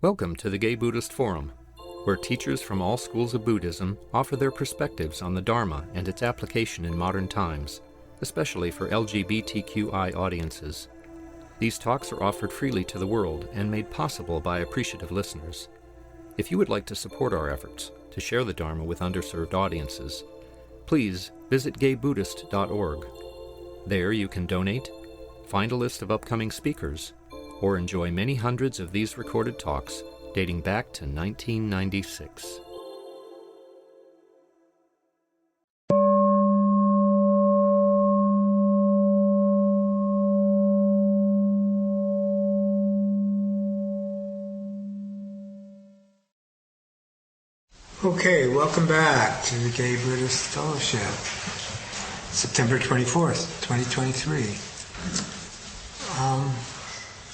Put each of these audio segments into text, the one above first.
Welcome to the Gay Buddhist Forum, where teachers from all schools of Buddhism offer their perspectives on the Dharma and its application in modern times, especially for LGBTQI audiences. These talks are offered freely to the world and made possible by appreciative listeners. If you would like to support our efforts to share the Dharma with underserved audiences, please visit gaybuddhist.org. There you can donate, find a list of upcoming speakers, or enjoy many hundreds of these recorded talks dating back to 1996. Okay, welcome back to the Gay Buddhist Fellowship, September 24th, 2023.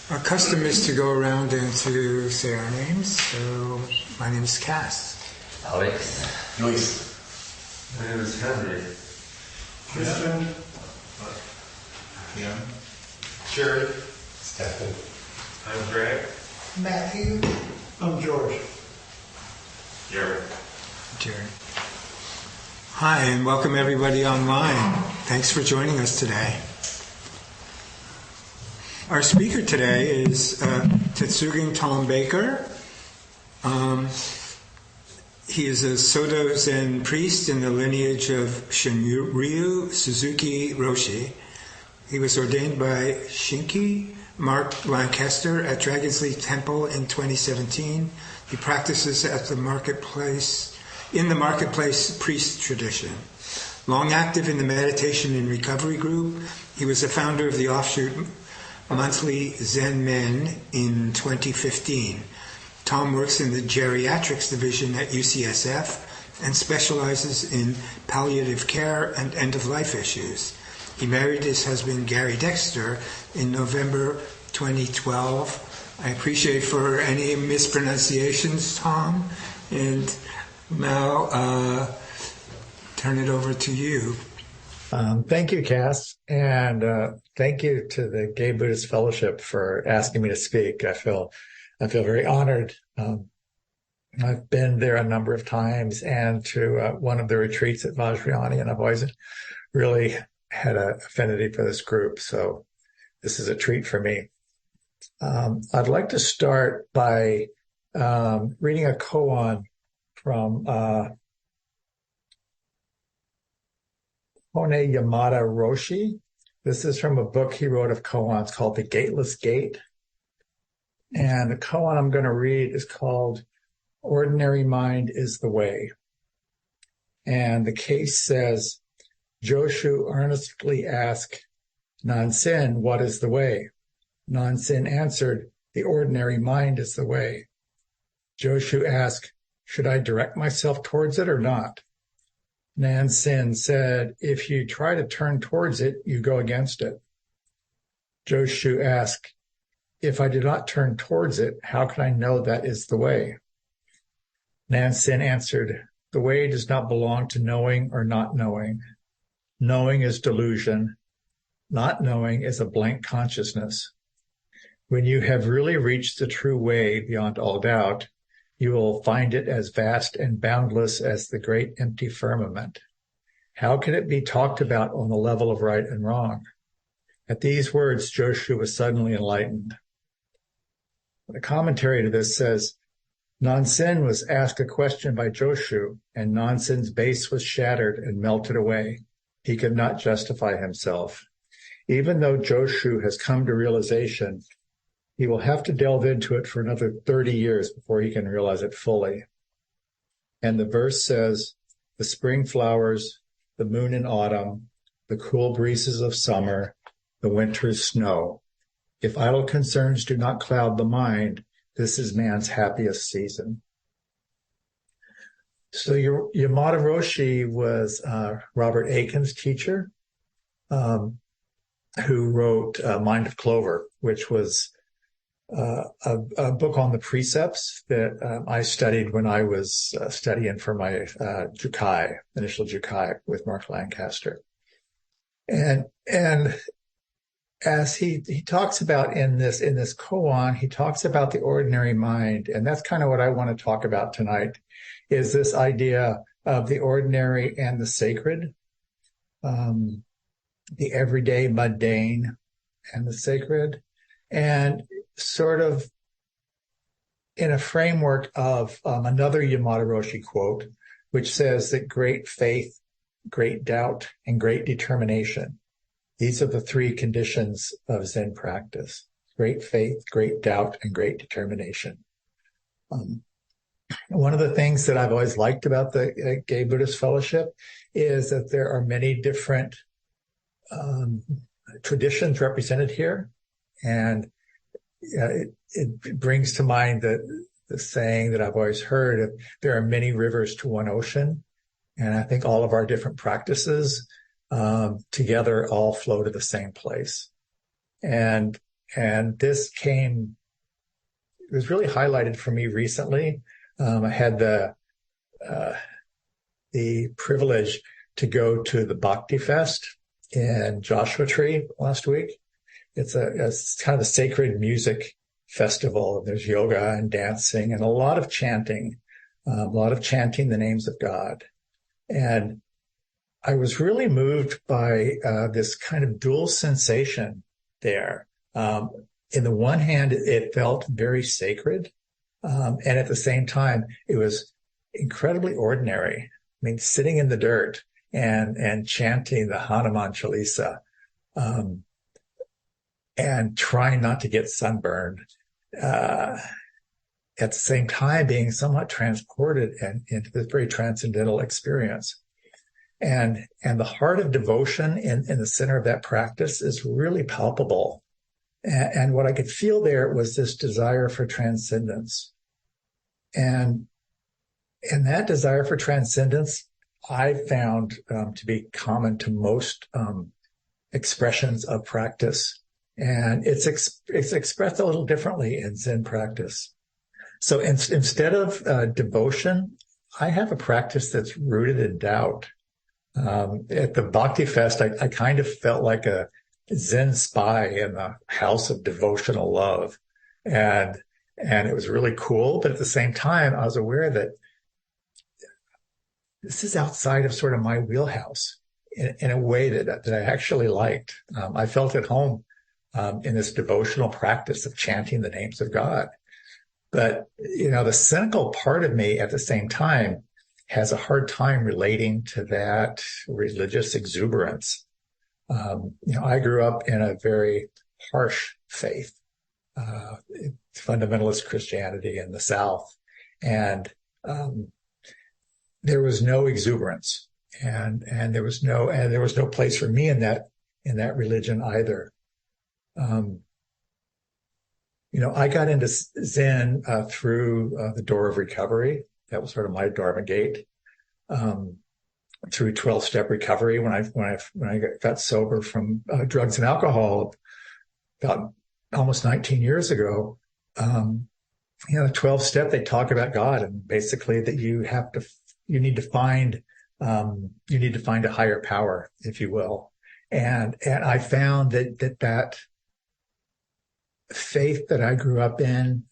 Our custom is to go around and to say our names. So, my name is Cass. Alex. Luis. My name is Henry. Christian. Ian. Sherry. Stephen. I'm Greg. Matthew. I'm George. Jerry. Jerry. Hi, and welcome everybody online. Thanks for joining us today. Our speaker today is Tetsugan Tom Baker. He is a Soto Zen priest in the lineage of Shinryu Suzuki Roshi. He was ordained by Shinki Mark Lancaster at Dragon's Leap Temple in 2017. He practices at the marketplace priest tradition. Long active in the meditation and recovery group, he was a founder of the offshoot Monthly Zen Men in 2015. Tom works in the geriatrics division at UCSF and specializes in palliative care and end-of-life issues. He married his husband Gary Dexter in November 2012. I appreciate for any mispronunciations, Tom, and now turn it over to you. Thank you, Cass, and thank you to the Gay Buddhist Fellowship for asking me to speak. I feel very honored. I've been there a number of times, and to one of the retreats at Vajrayana, and I've always really had an affinity for this group. So this is a treat for me. I'd like to start by reading a koan from Hone Yamada Roshi. This is from a book he wrote of koans called The Gateless Gate. And the koan I'm going to read is called Ordinary Mind is the Way. And the case says, Joshu earnestly asked Nansen, what is the way? Nansen answered, the ordinary mind is the way. Joshu asked, should I direct myself towards it or not? Nansen said, if you try to turn towards it, you go against it. Joshu asked, if I do not turn towards it, how can I know that is the way? Nansen answered, the way does not belong to knowing or not knowing. Knowing is delusion. Not knowing is a blank consciousness. When you have really reached the true way beyond all doubt, you will find it as vast and boundless as the great empty firmament. How can it be talked about on the level of right and wrong? At these words, Joshu was suddenly enlightened. The commentary to this says, Nansen was asked a question by Joshu, and Nansen's base was shattered and melted away. He could not justify himself. Even though Joshu has come to realization, he will have to delve into it for another 30 years before he can realize it fully. And the verse says, the spring flowers, the moon in autumn, the cool breezes of summer, the winter's snow. If idle concerns do not cloud the mind, this is man's happiest season. So Yamada Roshi was Robert Aiken's teacher, who wrote Mind of Clover, which was a book on the precepts that I studied when I was studying for my initial Jukai with Mark Lancaster. And as he talks about in this koan, he talks about the ordinary mind, and that's kind of what I want to talk about tonight, is this idea of the ordinary and the sacred, the everyday mundane and the sacred, and sort of in a framework of another Yamada Roshi quote, which says that great faith, great doubt, and great determination. These are the three conditions of Zen practice: great faith, great doubt, and great determination. One of the things that I've always liked about the Gay Buddhist Fellowship is that there are many different traditions represented here. And it brings to mind the saying that I've always heard of, there are many rivers to one ocean. And I think all of our different practices together all flow to the same place. And this it was really highlighted for me recently. I had the privilege to go to the Bhakti Fest in Joshua Tree last week. It's kind of a sacred music festival. There's yoga and dancing and a lot of chanting the names of God. And I was really moved by this kind of dual sensation there. In the one hand, it felt very sacred. And at the same time, it was incredibly ordinary. I mean, sitting in the dirt and chanting the Hanuman Chalisa, and trying not to get sunburned, at the same time being somewhat transported into this very transcendental experience. And the heart of devotion in the center of that practice is really palpable. And what I could feel there was this desire for transcendence. And that desire for transcendence, I found to be common to most expressions of practice. And it's expressed a little differently in Zen practice. So instead of devotion, I have a practice that's rooted in doubt. At the Bhakti Fest, I kind of felt like a Zen spy in the house of devotional love. And it was really cool. But at the same time, I was aware that this is outside of sort of my wheelhouse in a way that I actually liked. I felt at home in this devotional practice of chanting the names of God. But, the cynical part of me at the same time has a hard time relating to that religious exuberance. I grew up in a very harsh faith, fundamentalist Christianity in the South. And there was no exuberance and there was no place for me in that religion either. I got into Zen through the door of recovery. That was sort of my Dharma gate. Through 12-step recovery, when I got sober from drugs and alcohol about almost 19 years ago, 12-step, they talk about God, and basically that you need to find a higher power, if you will. And I found that faith that I grew up in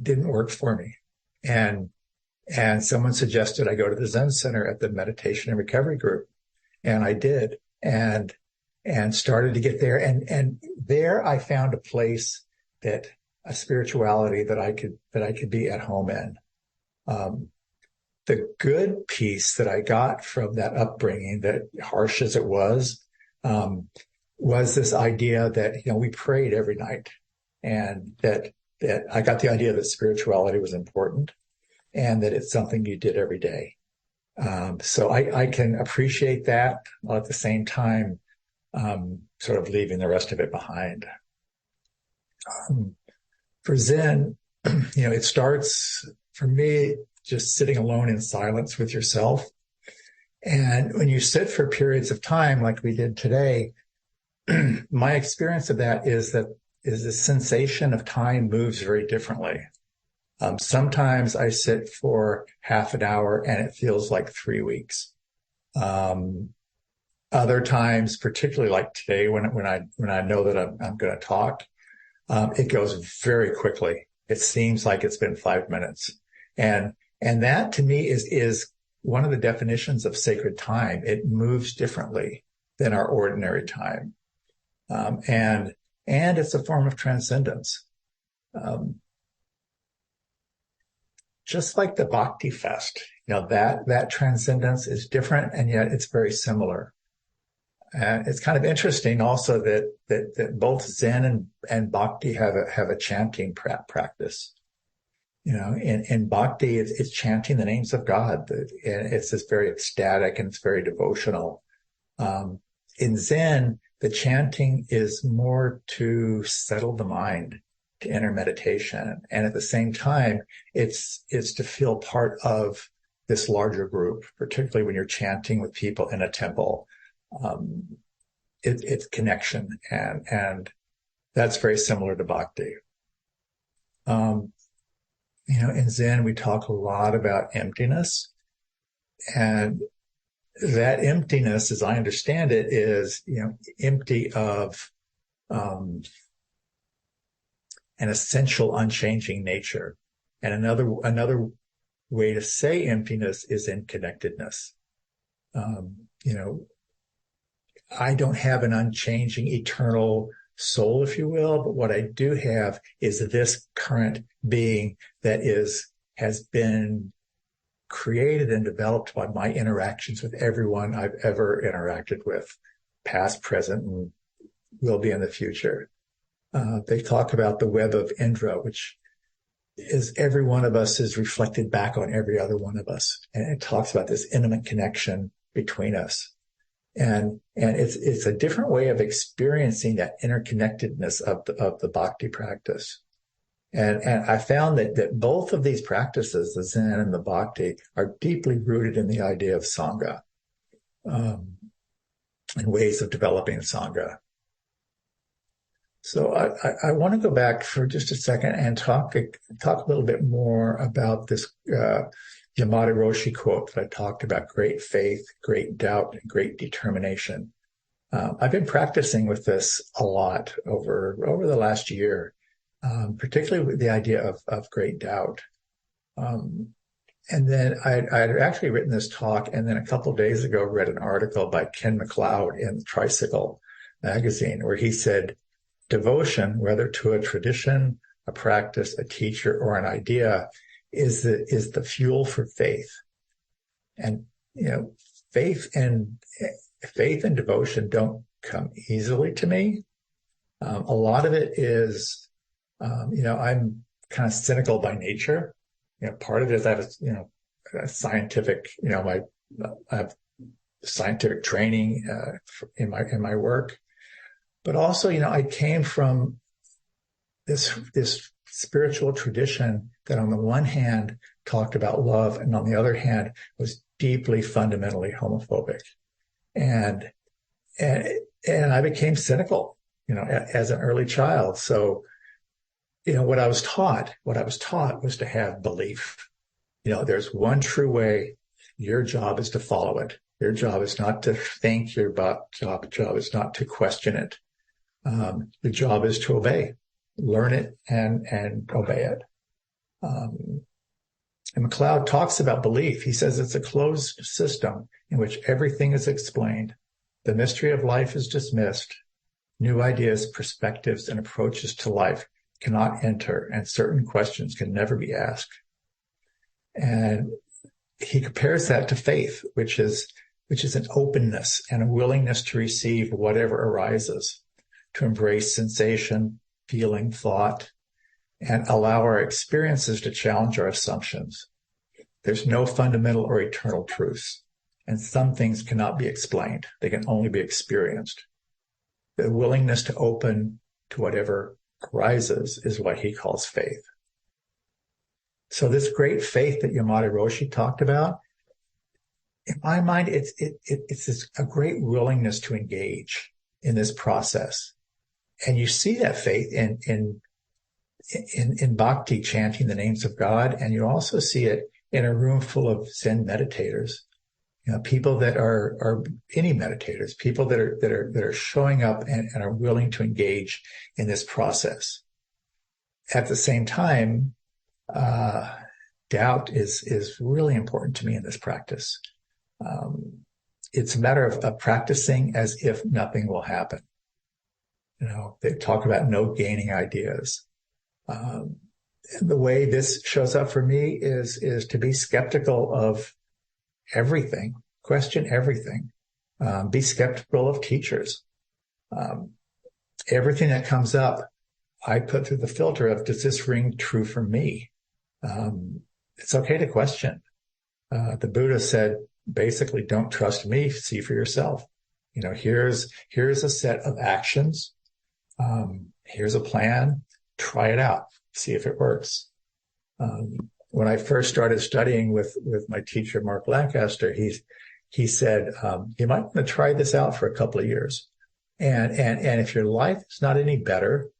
didn't work for me. And someone suggested I go to the Zen Center at the meditation and recovery group. And I did and started to get there. And there I found a place a spirituality that I could be at home in. The good piece that I got from that upbringing, that harsh as it was this idea that, we prayed every night, and that I got the idea that spirituality was important and that it's something you did every day. So I can appreciate that while at the same time, sort of leaving the rest of it behind. For Zen, it starts for me just sitting alone in silence with yourself. And when you sit for periods of time like we did today, my experience of that is the sensation of time moves very differently. Sometimes I sit for half an hour and it feels like 3 weeks. Other times, particularly like today, when I know that I'm going to talk, it goes very quickly. It seems like it's been 5 minutes, and that to me is one of the definitions of sacred time. It moves differently than our ordinary time, and it's a form of transcendence. Just like the Bhakti Fest, that transcendence is different, and yet it's very similar. And it's kind of interesting also that both Zen and Bhakti have a chanting practice. In Bhakti, it's chanting the names of God, and it's just very ecstatic and it's very devotional. In Zen, the chanting is more to settle the mind, to enter meditation, and at the same time, it's to feel part of this larger group, particularly when you're chanting with people in a temple. It's connection, and that's very similar to Bhakti. In Zen, we talk a lot about emptiness, and that emptiness, as I understand it, is, empty of an essential unchanging nature. And another way to say emptiness is interconnectedness. I don't have an unchanging eternal soul, if you will, but what I do have is this current being that has been created and developed by my interactions with everyone I've ever interacted with, past, present, and will be in the future. They talk about the web of Indra, which is every one of us is reflected back on every other one of us. And it talks about this intimate connection between us. And it's a different way of experiencing that interconnectedness of the Bhakti practice. And I found that both of these practices, the Zen and the Bhakti, are deeply rooted in the idea of sangha, and ways of developing sangha. So I want to go back for just a second and talk a little bit more about this Yamada Roshi quote that I talked about: great faith, great doubt, and great determination. I've been practicing with this a lot over the last year, particularly with the idea of great doubt. And then I'd actually written this talk, and then a couple of days ago read an article by Ken MacLeod in Tricycle magazine, where he said, devotion, whether to a tradition, a practice, a teacher, or an idea, is the fuel for faith. And faith and devotion don't come easily to me. A lot of it is, I'm kind of cynical by nature. Part of it is I have a scientific, I have scientific training in my work, but also, I came from this spiritual tradition that on the one hand talked about love, and on the other hand was deeply fundamentally homophobic. And I became cynical, as an early child. So, what I was taught was to have belief. There's one true way. Your job is to follow it. Your job is not to think. Your job is not to question it. Your job is to obey. Learn it and obey it. And MacLeod talks about belief. He says it's a closed system in which everything is explained. The mystery of life is dismissed. New ideas, perspectives, and approaches to life cannot enter, and certain questions can never be asked. And he compares that to faith, which is an openness and a willingness to receive whatever arises, to embrace sensation, feeling, thought, and allow our experiences to challenge our assumptions. There's no fundamental or eternal truths, and some things cannot be explained. They can only be experienced. The willingness to open to whatever arises is what he calls faith. So this great faith that Yamada Roshi talked about, in my mind, it's a great willingness to engage in this process. And you see that faith in Bhakti, chanting the names of God, and you also see it in a room full of Zen meditators. People that are any meditators, people that are showing up and are willing to engage in this process. At the same time, doubt is really important to me in this practice. It's a matter of practicing as if nothing will happen. They talk about no gaining ideas. The way this shows up for me is to be skeptical of everything, question everything, be skeptical of teachers. Everything that comes up, I put through the filter of, does this ring true for me? It's okay to question. The Buddha said, basically, don't trust me, see for yourself. Here's a set of actions. Here's a plan. Try it out. See if it works. When I first started studying with my teacher, Mark Lancaster, he said, you might want to try this out for a couple of years. And if your life is not any better,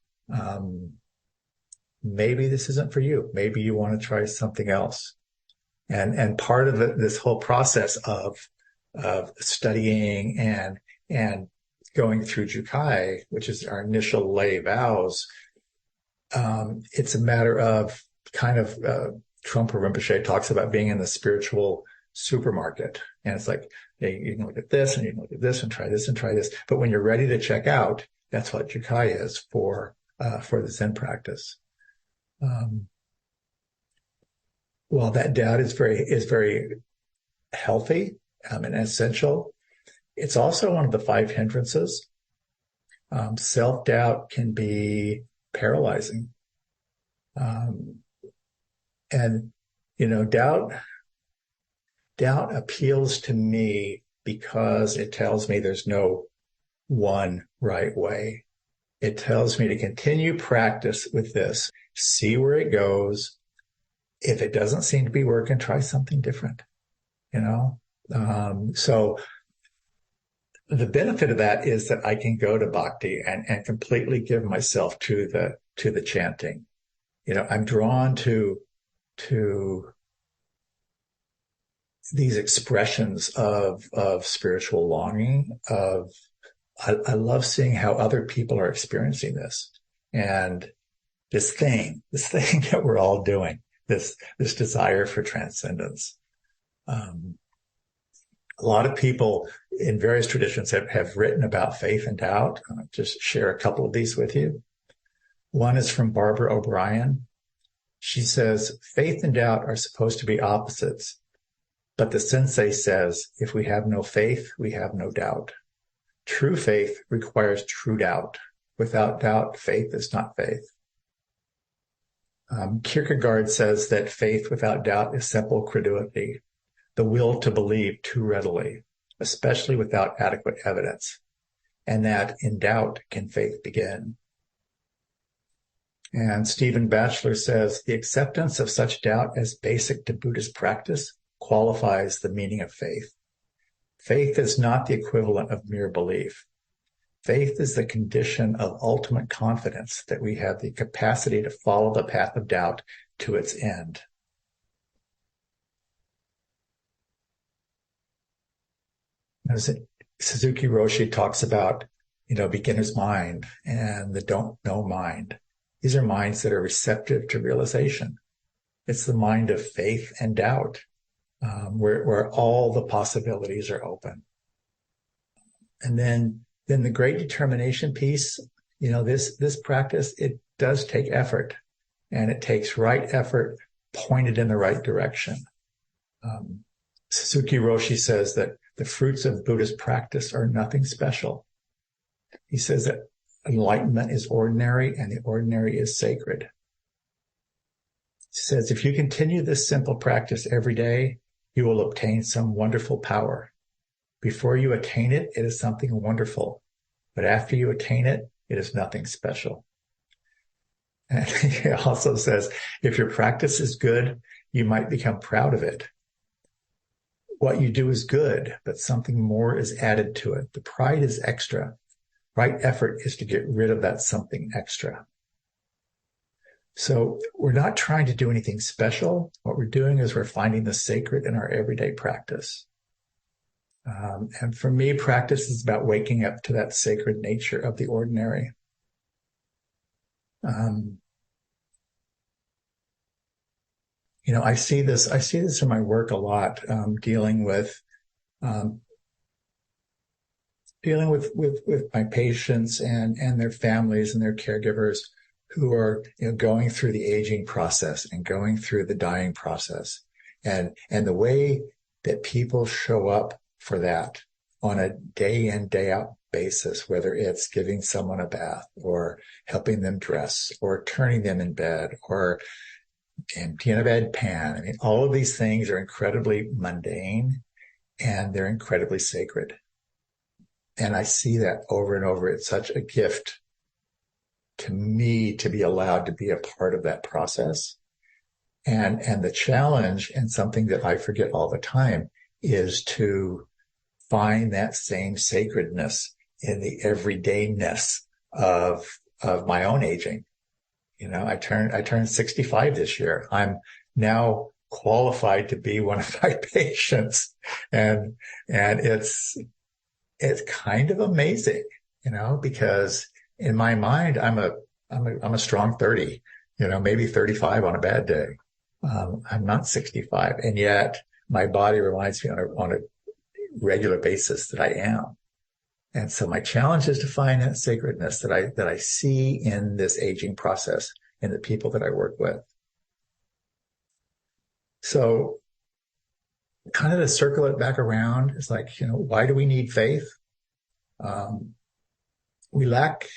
maybe this isn't for you. Maybe you want to try something else. And part of this whole process of studying and going through Jukai, which is our initial lay vows, it's a matter of kind of Trungpa Rinpoche talks about being in the spiritual supermarket. And it's like, hey, you can look at this and you can look at this and try this and try this. But when you're ready to check out, that's what Jukai is for the Zen practice. While that doubt is very healthy and essential, it's also one of the 5 hindrances. Self-doubt can be paralyzing. And doubt appeals to me because it tells me there's no one right way. It tells me to continue practice with this, see where it goes. If it doesn't seem to be working, try something different, So the benefit of that is that I can go to Bhakti and completely give myself to the chanting. I'm drawn to these expressions of spiritual longing. I love seeing how other people are experiencing this, and this thing that we're all doing, this desire for transcendence. A lot of people in various traditions have written about faith and doubt. I'll just share a couple of these with you. One is from Barbara O'Brien. She says, faith and doubt are supposed to be opposites, but the sensei says, if we have no faith, we have no doubt. True faith requires true doubt. Without doubt, faith is not faith. Kierkegaard says that faith without doubt is simple credulity, the will to believe too readily, especially without adequate evidence, and that in doubt can faith begin. And Stephen Batchelor says, the acceptance of such doubt as basic to Buddhist practice qualifies the meaning of faith. Faith is not the equivalent of mere belief. Faith is the condition of ultimate confidence that we have the capacity to follow the path of doubt to its end. As Suzuki Roshi talks about, beginner's mind and the don't know mind. These are minds that are receptive to realization. It's the mind of faith and doubt, where all the possibilities are open. And then the great determination piece, this practice, it does take effort, and it takes right effort pointed in the right direction. Suzuki Roshi says that the fruits of Buddhist practice are nothing special. He says that enlightenment is ordinary and the ordinary is sacred. He says, if you continue this simple practice every day, you will obtain some wonderful power. Before you attain it, it is something wonderful. But after you attain it, it is nothing special. And he also says, if your practice is good, you might become proud of it. What you do is good, but something more is added to it. The pride is extra. Right effort is to get rid of that something extra. So we're not trying to do anything special. What we're doing is we're finding the sacred in our everyday practice. And for me, practice is about waking up to that sacred nature of the ordinary. I see this in my work a lot, dealing with my patients and their families and their caregivers who are going through the aging process and going through the dying process, and the way that people show up for that on a day in, day out basis, whether it's giving someone a bath or helping them dress or turning them in bed or emptying a bedpan. I mean, all of these things are incredibly mundane and they're incredibly sacred. And I see that over and over. It's such a gift to me to be allowed to be a part of that process. And the challenge, and something that I forget all the time, is to find that same sacredness in the everydayness of my own aging. I turned 65 this year. I'm now qualified to be one of my patients. And it's kind of amazing, because in my mind, I'm a strong 30, maybe 35 on a bad day. I'm not 65. And yet my body reminds me on a regular basis that I am. And so my challenge is to find that sacredness that I see in this aging process in the people that I work with. So kind of to circle it back around, it's like, why do we need faith? We lack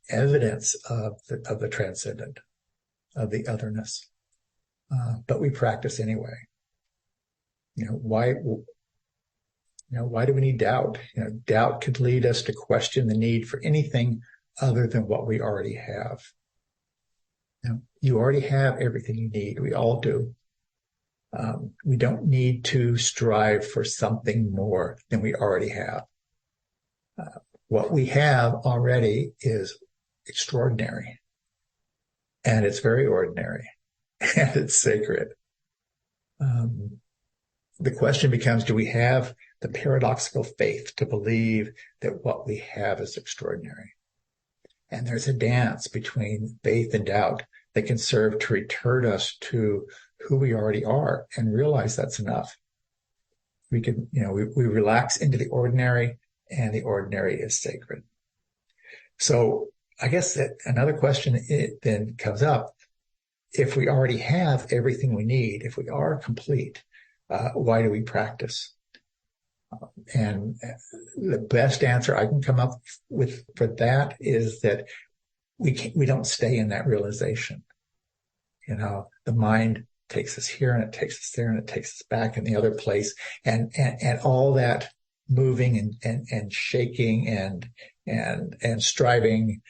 evidence of the transcendent, of the otherness, but we practice anyway. Why do we need doubt? Doubt could lead us to question the need for anything other than what we already have. You already have everything you need. We all do. We don't need to strive for something more than we already have. What we have already is extraordinary, and it's very ordinary, and it's sacred. The question becomes, do we have the paradoxical faith to believe that what we have is extraordinary? And there's a dance between faith and doubt that can serve to return us to who we already are and realize that's enough. We can, we relax into the ordinary, and the ordinary is sacred. So I guess that another question then comes up. If we already have everything we need, if we are complete, why do we practice? And the best answer I can come up with for that is that we don't stay in that realization. The mind takes us here and it takes us there and it takes us back in the other place, and all that moving and shaking and striving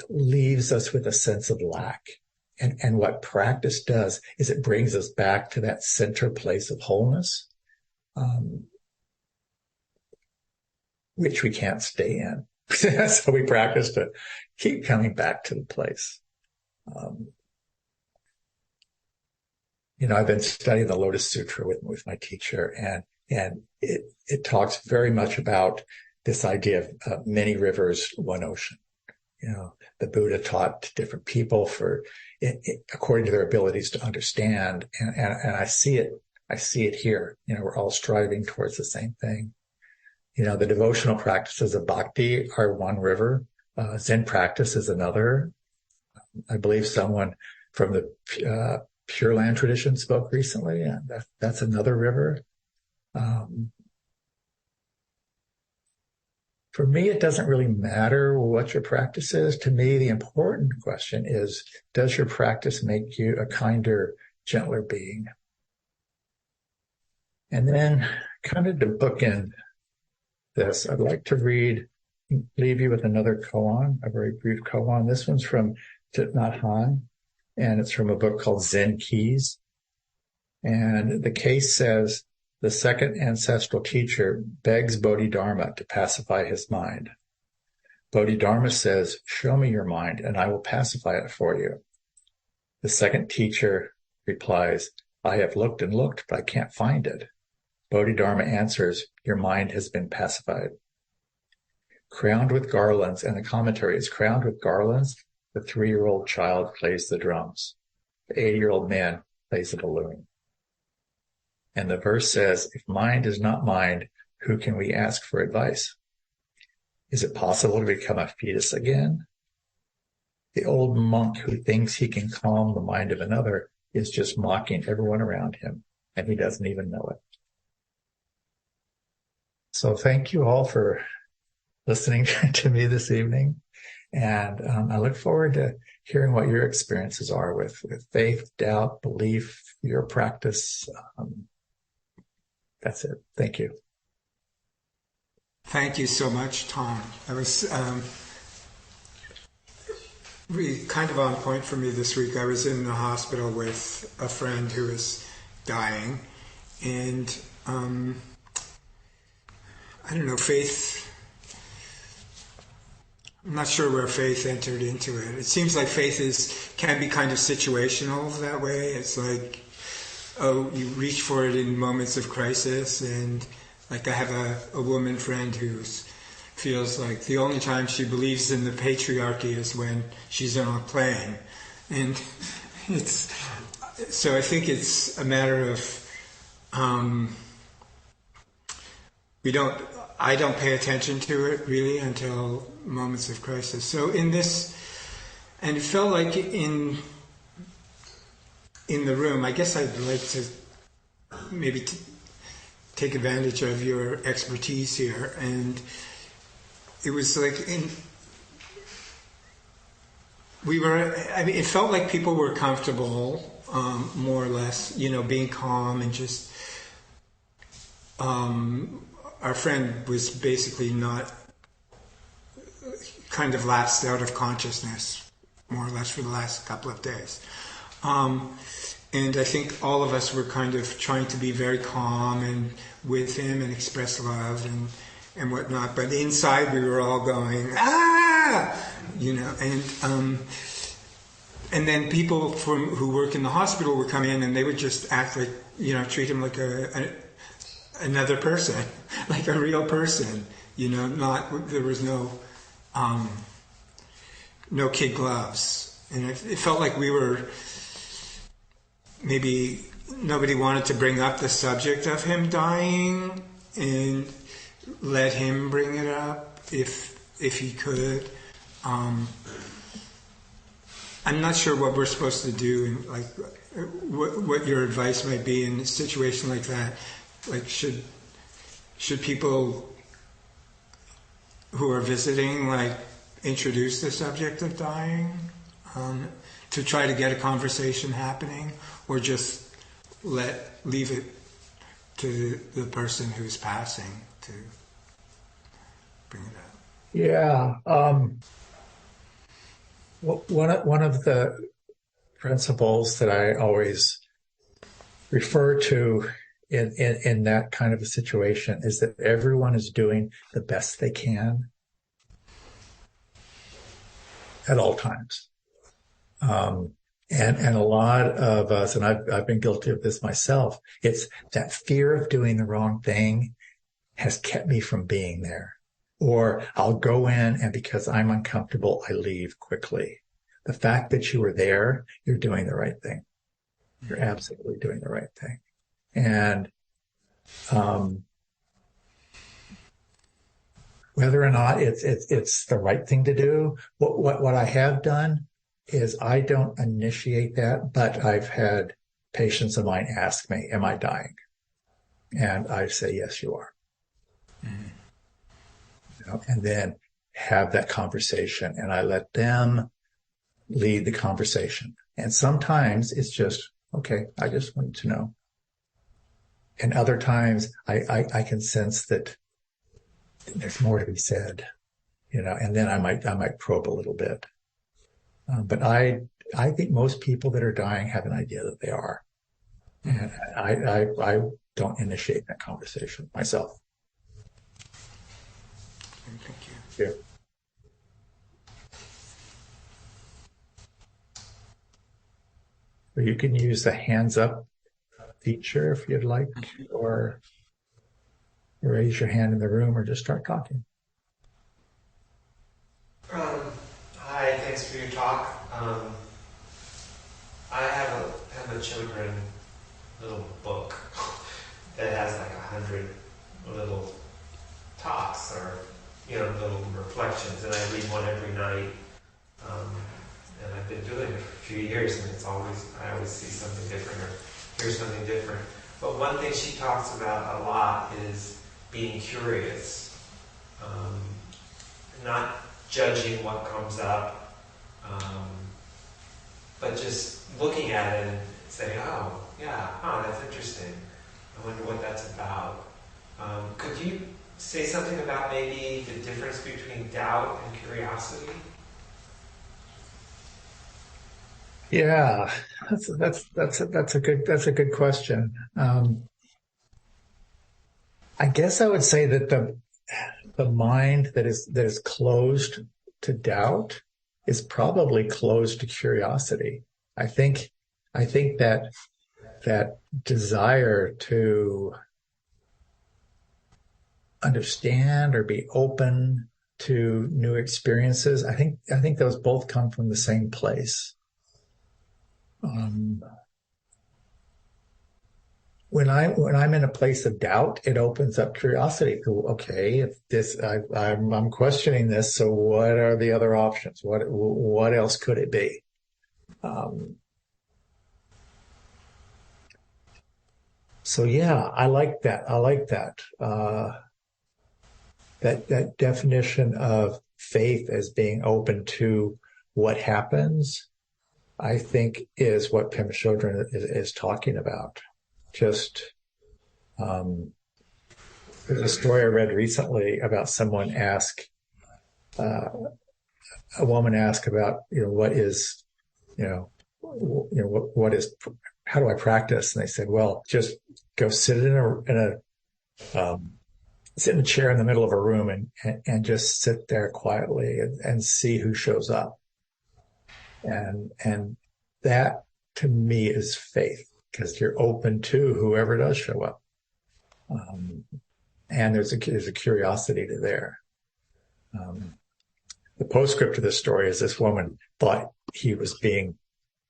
leaves us with a sense of lack. And what practice does is it brings us back to that center place of wholeness, which we can't stay in. So we practice to keep coming back to the place. I've been studying the Lotus Sutra with my teacher, and it talks very much about this idea of many rivers, one ocean. The Buddha taught to different people according to their abilities to understand. And I see it here. We're all striving towards the same thing. The devotional practices of Bhakti are one river. Zen practice is another. I believe someone from the Pure Land tradition spoke recently, and that's another river. For me, it doesn't really matter what your practice is. To me, the important question is, does your practice make you a kinder, gentler being? And then kind of to bookend this, I'd like to leave you with another koan, a very brief koan. This one's from Thich Nhat Hanh, and it's from a book called Zen Keys. And the case says, the second ancestral teacher begs Bodhidharma to pacify his mind. Bodhidharma says, show me your mind and I will pacify it for you. The second teacher replies, I have looked and looked, but I can't find it. Bodhidharma answers, your mind has been pacified. Crowned with garlands, and the commentary is crowned with garlands, the 3-year-old child plays the drums. The 80-year-old man plays the balloon. And the verse says, if mind is not mind, who can we ask for advice? Is it possible to become a fetus again? The old monk who thinks he can calm the mind of another is just mocking everyone around him, and he doesn't even know it. So thank you all for listening to me this evening. And I look forward to hearing what your experiences are with faith, doubt, belief, your practice. That's it. Thank you. Thank you so much, Tom. That was really kind of on point for me this week. I was in the hospital with a friend who was dying, and I don't know, faith, I'm not sure where faith entered into it. It seems like faith can be kind of situational that way. It's like, oh, you reach for it in moments of crisis, and like I have a woman friend who feels like the only time she believes in the patriarchy is when she's on a plane. And so I think it's a matter of, I don't pay attention to it really until moments of crisis. So in this, and it felt like in the room, I guess I'd like to maybe take advantage of your expertise here. And it was like it felt like people were comfortable, more or less, being calm and just, our friend was basically not, kind of lapsed out of consciousness, more or less, for the last couple of days. And I think all of us were kind of trying to be very calm and with him and express love and whatnot. But inside we were all going, and then people who work in the hospital would come in and they would just act like, treat him like another person, like a real person, there was no kid gloves. And it felt like we were, maybe nobody wanted to bring up the subject of him dying and let him bring it up if he could. I'm not sure what we're supposed to do, and like what your advice might be in a situation like that. Like, should people who are visiting introduce the subject of dying to try to get a conversation happening, or just leave it to the person who's passing to bring it up? Yeah. One of the principles that I always refer to in that kind of a situation is that everyone is doing the best they can at all times. And a lot of us, and I've been guilty of this myself, it's that fear of doing the wrong thing has kept me from being there. Or I'll go in, and because I'm uncomfortable, I leave quickly. The fact that you were there, you're doing the right thing. You're absolutely doing the right thing. And whether or not it's the right thing to do, what I have done is I don't initiate that, but I've had patients of mine ask me, am I dying? And I say, yes, you are. Mm-hmm. And then have that conversation, and I let them lead the conversation. And sometimes it's just, okay, I just want to know. And other times I can sense that there's more to be said, and then I might probe a little bit. But I think most people that are dying have an idea that they are. And I don't initiate that conversation myself. Thank you. Yeah. Or you can use the hands up feature if you'd like, or raise your hand in the room or just start talking. Hi, thanks for your talk. I have a children little book that has like 100 little talks or little reflections, and I read one every night. And I've been doing it for a few years, and I always see something different or hear something different. But one thing she talks about a lot is being curious, not judging what comes up, but just looking at it and saying, oh, yeah, that's interesting. I wonder what that's about. Could you say something about maybe the difference between doubt and curiosity? Yeah, that's a good question. I guess I would say that the mind that is closed to doubt is probably closed to curiosity. I think that desire to understand or be open to new experiences, I think those both come from the same place. When I'm in a place of doubt, it opens up curiosity. Okay, if I'm questioning this, so what are the other options? What else could it be? So yeah, I like that. That definition of faith as being open to what happens, I think, is what Pema Chodron is talking about. Just there's a story I read recently about someone a woman asked about what is what is, how do I practice? And they said, well, just go sit in a chair in the middle of a room and just sit there quietly and see who shows up. And that to me is faith, because you're open to whoever does show up. And there's a curiosity to there. The postscript to this story is this woman thought he was being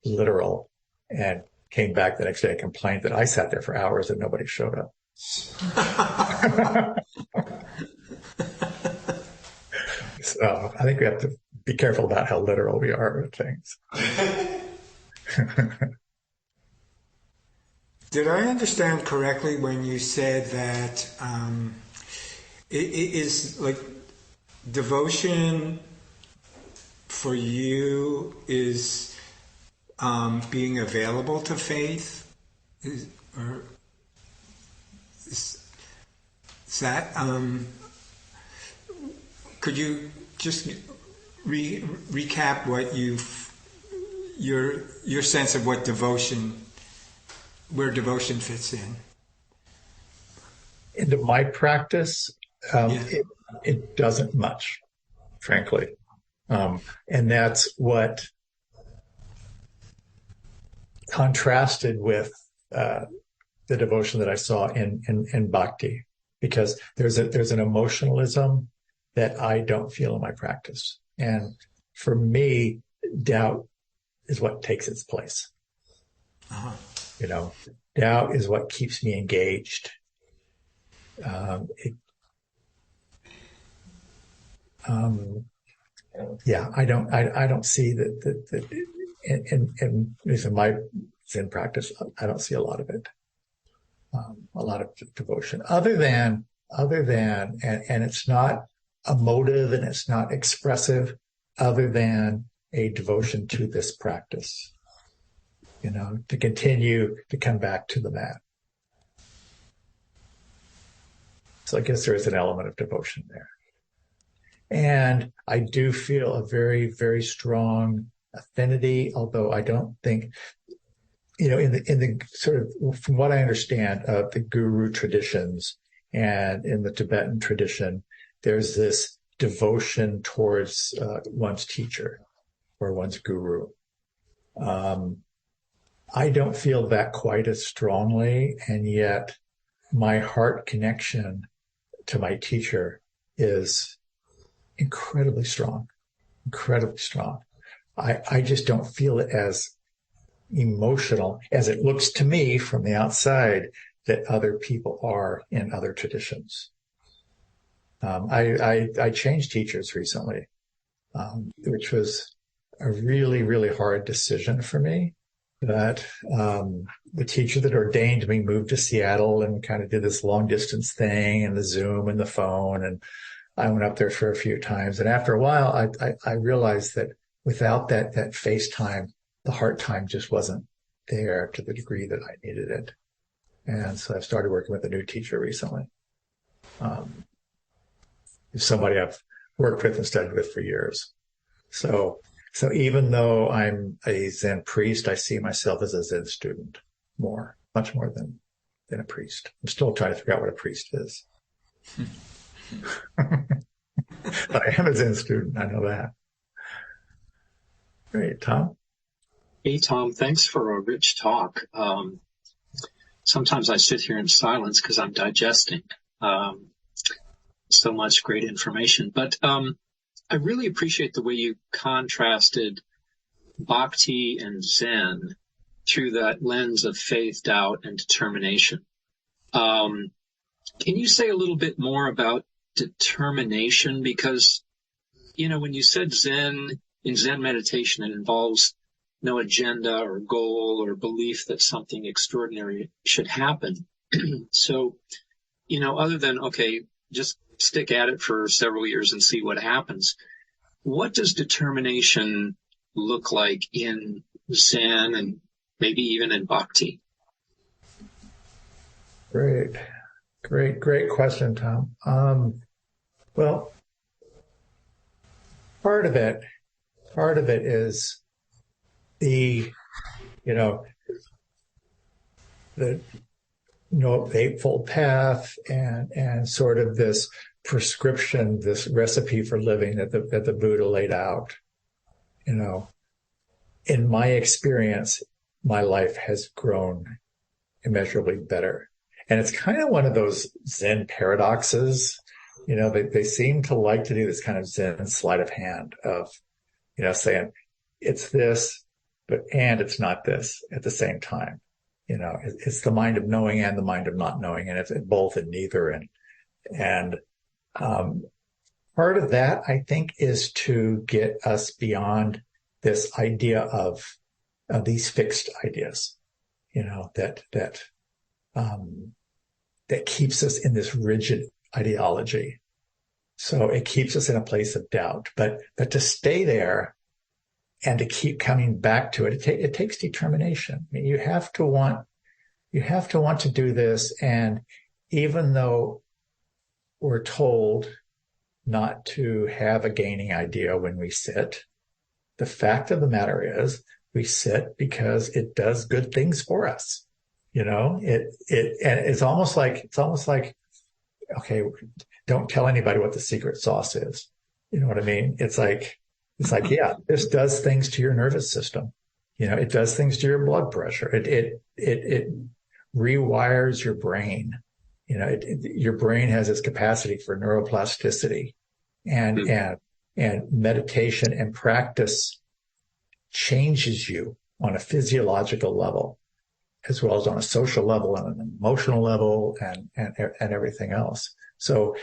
literal and came back the next day and complained that I sat there for hours and nobody showed up. So I think we have to be careful about how literal we are with things. Did I understand correctly when you said that it is like devotion for you is being available to faith? Is that could you just recap what your sense of what where devotion fits in? Into my practice, it doesn't much, frankly. And that's what contrasted with the devotion that I saw in Bhakti, because there's an emotionalism that I don't feel in my practice. And for me, doubt is what takes its place. Uh-huh. Doubt is what keeps me engaged. I don't see that in my Zen practice, I don't see a lot of it. A lot of devotion, other than, and it's not emotive and it's not expressive, other than a devotion to this practice, to continue to come back to the mat. So I guess there is an element of devotion there. And I do feel a very, very strong affinity, although I don't think, in the sort of, from what I understand of the guru traditions and in the Tibetan tradition, there's this devotion towards one's teacher or one's guru. I don't feel that quite as strongly, and yet my heart connection to my teacher is incredibly strong, incredibly strong. I just don't feel it as emotional as it looks to me from the outside that other people are in other traditions. I changed teachers recently, which was a really, really hard decision for me. That the teacher that ordained me moved to Seattle and kind of did this long distance thing and the Zoom and the phone. And I went up there for a few times. And after a while, I realized that without that FaceTime, the heart time just wasn't there to the degree that I needed it. And so I started working with a new teacher recently. Somebody I've worked with and studied with for years. So even though I'm a Zen priest, I see myself as a Zen student much more than a priest. I'm still trying to figure out what a priest is. But I am a Zen student. I know that. Great. Tom? Hey, Tom, thanks for a rich talk. Sometimes I sit here in silence because I'm digesting so much great information. But I really appreciate the way you contrasted Bhakti and Zen through that lens of faith, doubt, and determination. Can you say a little bit more about determination? Because, when you said Zen, in Zen meditation, it involves no agenda or goal or belief that something extraordinary should happen. So, other than, okay, just stick at it for several years and see what happens. What does determination look like in Zen and maybe even in Bhakti? Great question, Tom. Well, part of it is the Eightfold Path and sort of this prescription, this recipe for living that the Buddha laid out. In my experience, my life has grown immeasurably better. And it's kind of one of those Zen paradoxes. They seem to like to do this kind of Zen sleight of hand of, saying it's this, and it's not this at the same time. It's the mind of knowing and the mind of not knowing, and it's both and neither. And part of that, I think, is to get us beyond this idea of these fixed ideas, that keeps us in this rigid ideology. So it keeps us in a place of doubt. But to stay there and to keep coming back to it, it takes determination. I mean, you have to want to do this. And even though we're told not to have a gaining idea when we sit, the fact of the matter is we sit because it does good things for us. And it's almost like, okay, don't tell anybody what the secret sauce is. You know what I mean? It's like, yeah, this does things to your nervous system. It does things to your blood pressure. It rewires your brain. Your brain has its capacity for neuroplasticity, and meditation and practice changes you on a physiological level, as well as on a social level and an emotional level and everything else. So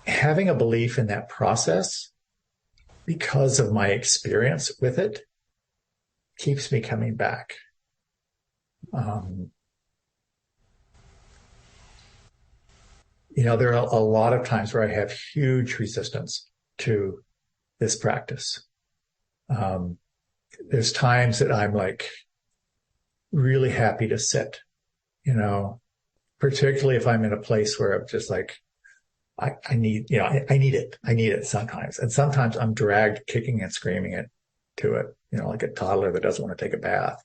having a belief in that process, because of my experience with it, keeps me coming back. There are a lot of times where I have huge resistance to this practice. There's times that I'm like really happy to sit, particularly if I'm in a place where I'm just like, I need it sometimes. And sometimes I'm dragged kicking and screaming to it, like a toddler that doesn't want to take a bath.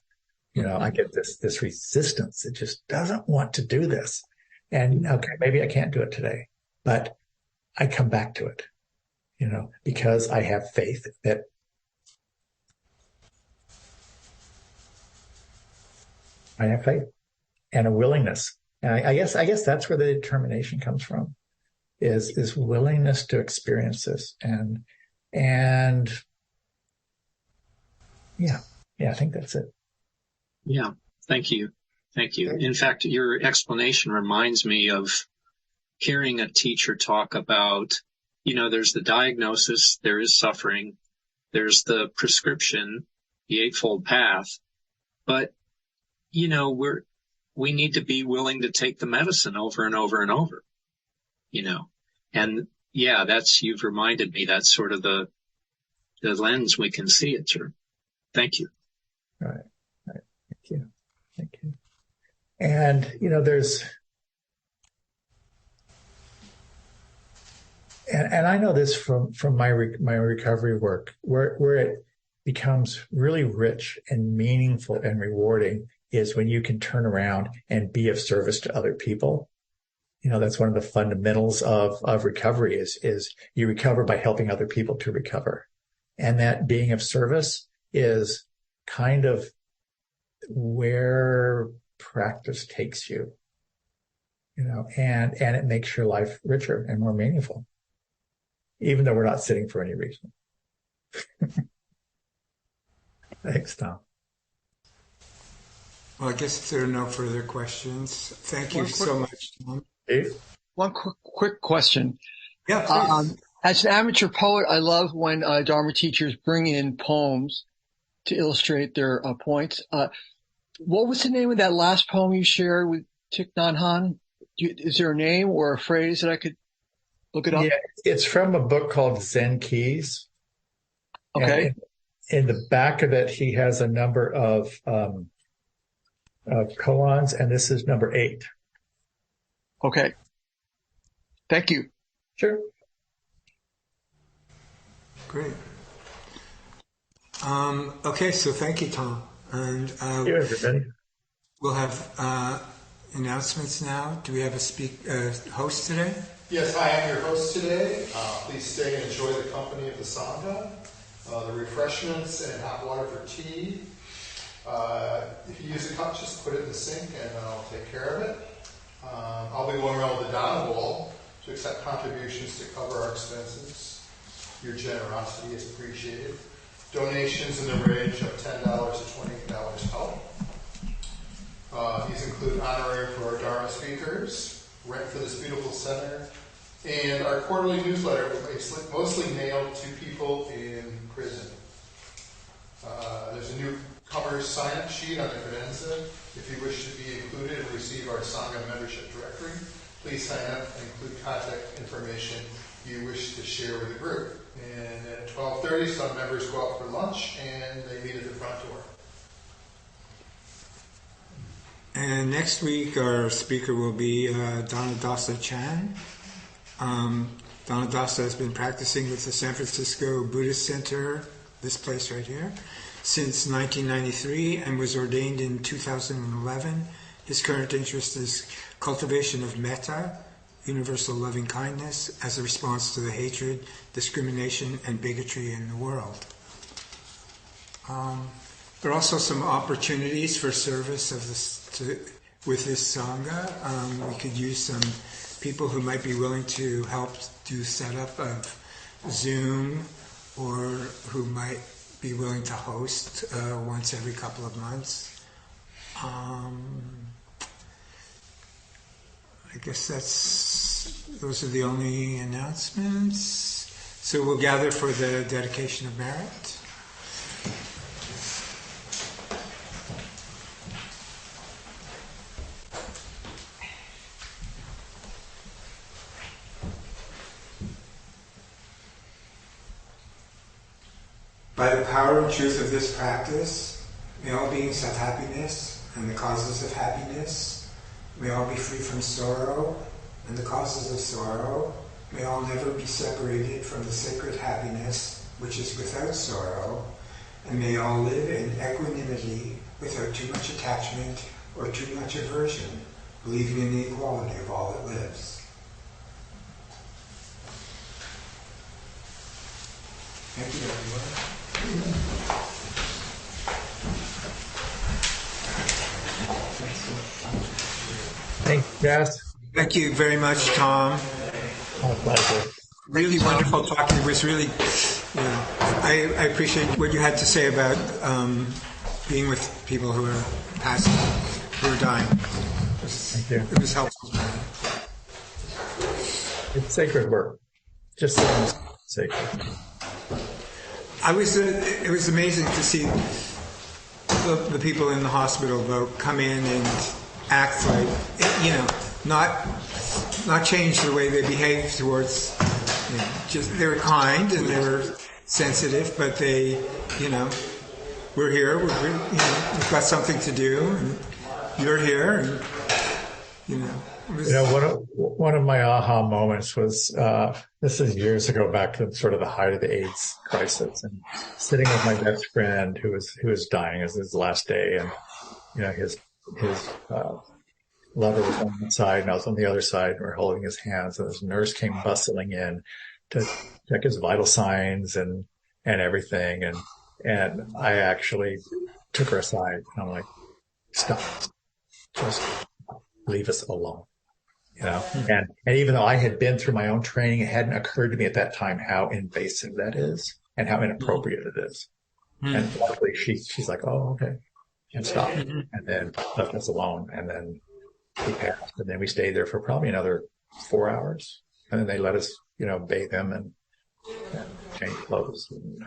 I get this resistance. It just doesn't want to do this. And okay, maybe I can't do it today, but I come back to it, because I have faith that I have faith and a willingness And I guess that's where the determination comes from, is willingness to experience this. And yeah, I think that's it. Yeah. Thank you. Thank you. In fact, your explanation reminds me of hearing a teacher talk about, there's the diagnosis, there is suffering, there's the prescription, the Eightfold Path, but, we need to be willing to take the medicine over and over and over, and yeah, you've reminded me that's sort of the lens we can see it through. Thank you. Right. Thank you. And, there's, and I know this from my recovery work, where it becomes really rich and meaningful and rewarding is when you can turn around and be of service to other people. That's one of the fundamentals of recovery is you recover by helping other people to recover. And that being of service is kind of where practice takes you, and it makes your life richer and more meaningful, even though we're not sitting for any reason. Thanks, Tom. Well, I guess if there are no further questions, thank you so much, Tom. Dave? One quick question. Yeah, please. As an amateur poet, I love when Dharma teachers bring in poems to illustrate their points. What was the name of that last poem you shared with Thich Nhat Hanh? Is there a name or a phrase that I could look it up? Yeah, it's from a book called Zen Keys. Okay. And in the back of it, he has a number of koans, and this is number 8. Okay. Thank you. Sure. Great. Okay, so thank you, Tom. And Thank you, everybody. we'll have announcements now. Do we have a host today? Yes, I am your host today. Please stay and enjoy the company of the sangha, the refreshments and hot water for tea. If you use a cup, just put it in the sink and I'll take care of it. I'll be going around with a Dana bowl to accept contributions to cover our expenses. Your generosity is appreciated. Donations in the range of $10 to $28 help. These include honorarium for our Dharma speakers, rent for this beautiful center, and our quarterly newsletter, mostly mailed to people in prison. There's a newcomer's sign-up sheet on the credenza. If you wish to be included and receive our Sangha membership directory, please sign up and include contact information you wish to share with the group. And at 12:30, some members go out for lunch and they meet at the front door. And next week, our speaker will be Dhanadasa Chan. Dhanadasa has been practicing with the San Francisco Buddhist Center, this place right here, since 1993 and was ordained in 2011. His current interest is cultivation of metta, universal loving kindness, as a response to the hatred, discrimination, and bigotry in the world. There are also some opportunities for service with this sangha. We could use some people who might be willing to help do setup of Zoom, or who might be willing to host once every couple of months. I guess those are the only announcements. So we'll gather for the dedication of merit. By the power and truth of this practice, may all beings have happiness and the causes of happiness. May all be free from sorrow and the causes of sorrow. May all never be separated from the sacred happiness which is without sorrow. And may all live in equanimity without too much attachment or too much aversion, believing in the equality of all that lives. Thank you, everyone. Thanks, Jess. Thank you very much, Tom. My pleasure. Really wonderful talking. It was really, I appreciate what you had to say about being with people who are passing, who are dying. Thank you. It was helpful. It's sacred work. Just sacred. It was amazing to see the people in the hospital though come in and act like, not change the way they behave towards. Just they were kind and they were sensitive, but they, we're here. We've got something to do, and you're here, and it was, one of my aha moments was this is years ago, back to sort of the height of the AIDS crisis, and sitting with my best friend who was dying. It was his last day, and his lover was on one side and I was on the other side, and we're holding his hands, and this nurse came bustling in to check his vital signs and everything, and I actually took her aside and I'm like, stop, just leave us alone. And even though I had been through my own training, it hadn't occurred to me at that time how invasive that is and how inappropriate it is. And luckily she's like, oh, okay, and stopped, and then left us alone, and then he passed, and then we stayed there for probably another 4 hours, and then they let us, bathe him and change clothes. And,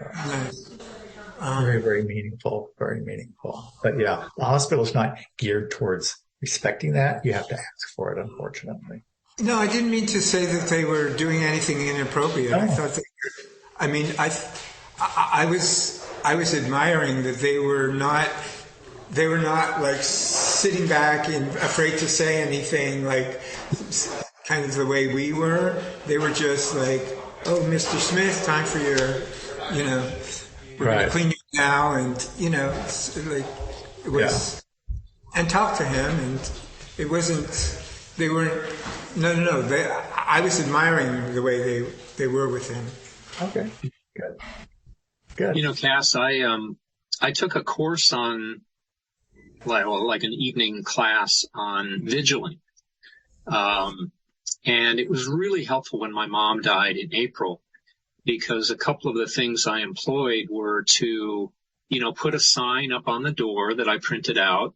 very, very meaningful, very meaningful. But yeah, the hospital is not geared towards respecting that. You have to ask for it, unfortunately. No, I didn't mean to say that they were doing anything inappropriate. Oh. I thought I was admiring that they were not like sitting back and afraid to say anything, like kind of the way we were. They were just like, oh, Mr. Smith, time for your, we're going to clean you now, and, it was, and talk to him, and it wasn't, they weren't, no, I was admiring the way they were with him. Okay, good. Cass, I took a course on, like an evening class on vigiling. And it was really helpful when my mom died in April, because a couple of the things I employed were to, put a sign up on the door that I printed out,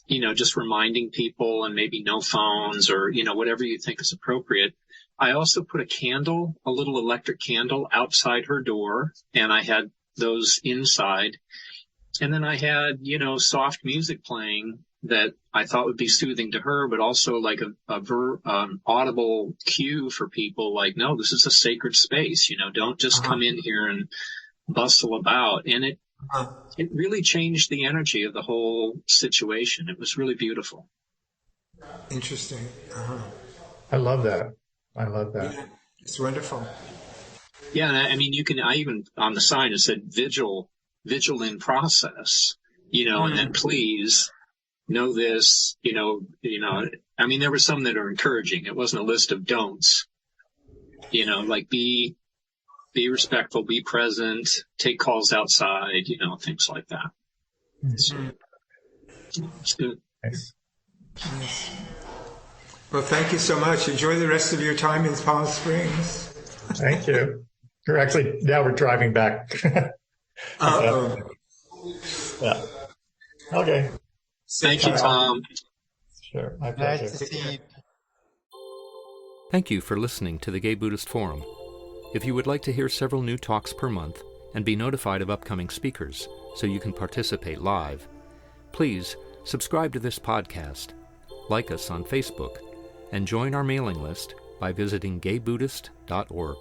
just reminding people, and maybe no phones, or, whatever you think is appropriate. I also put a little electric candle outside her door, and I had those inside. And then I had, soft music playing that I thought would be soothing to her, but also like an audible cue for people, like, no, this is a sacred space, don't just come in here and bustle about. And it really changed the energy of the whole situation. It was really beautiful. Interesting. I love that. Yeah, it's wonderful. Yeah, and I even on the sign it said vigil in process, and then please know this, there were some that are encouraging. It wasn't a list of don'ts, like be respectful, be present, take calls outside, things like that. So, it's good. Nice. Well, thank you so much. Enjoy the rest of your time in Palm Springs. Thank you. Now we're driving back. Uh-oh. Yeah. Okay. Thank you, Tom. Sure. My pleasure. Nice to see you. Thank you for listening to the Gay Buddhist Forum. If you would like to hear several new talks per month and be notified of upcoming speakers so you can participate live, please subscribe to this podcast, like us on Facebook, and join our mailing list by visiting gaybuddhist.org.